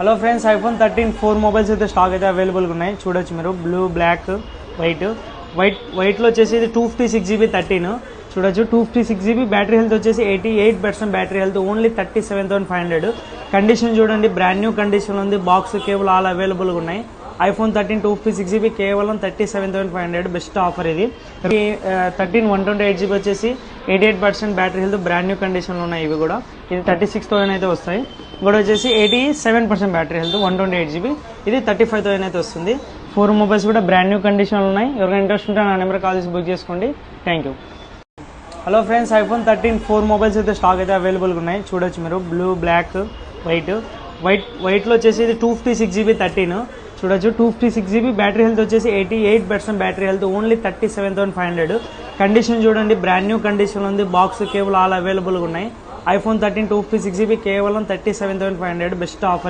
Hello friends, iPhone 13 4 mobiles అయితే stock అయితే అవైలబుల్గా ఉన్నాయి. చూడొచ్చు మీరు, బ్లూ, బ్లాక్, వైట్లో వచ్చేసి ఇది 256GB 13 చూడొచ్చు. 256GB బ్యాటరీ హెల్త్ వచ్చేసి 88% బ్యాటరీ హెల్త్, ఓన్లీ 37,500. కండిషన్ చూడండి, బ్రాండ్ న్యూ కండిషన్ ఉంది. బాక్స్, కేబుల్ ఆల్ అవైలబుల్గా ఉన్నాయి. ఐఫోన్ 13 256GB కేవలం 37,500. బెస్ట్ ఆఫర్ ఇది. 13 128GB వచ్చేసి 88% బ్యాటరీ హెల్త్, బ్రాండ్ న్యూ కండిషన్లో ఉన్నాయి. ఇవి కూడా ఇది 36,000 అయితే వస్తాయి. కూడా వచ్చేసి 87% బ్యాటరీ హెల్త్, 128GB. ఇది 35,000 అయితే వస్తుంది. 4 మొబైల్స్ కూడా బ్రాండ్ న్యూ కండిషన్లో ఉన్నాయి. ఎవరైనా ఇంట్రెస్ట్ ఉంటే నా నెంబర్ కాల్ చేసి బుక్ చేసుకోండి. Thank you. Hello friends, iPhone 13 4 mobiles అయితే స్టాక్ అయితే అవైలబుల్గా ఉన్నాయి. చూడొచ్చు మీరు, బ్లూ, బ్లాక్, వైట్లో వచ్చేసి ఇది 256GB 13 చూడొచ్చు. 256GB బ్యాటరీ హెల్త్ వచ్చేసి 88% బ్యాటరీ హెల్త్, ఓన్లీ 37,500. కండిషన్ చూడండి, బ్రాండ్ న్యూ కండిషన్ ఉంది. బాక్స్, కేబుల్ ఆల్ అవైలబుల్గా ఉన్నాయి. ఐఫోన్ 13 256GB కేవలం 37,500. Best offer.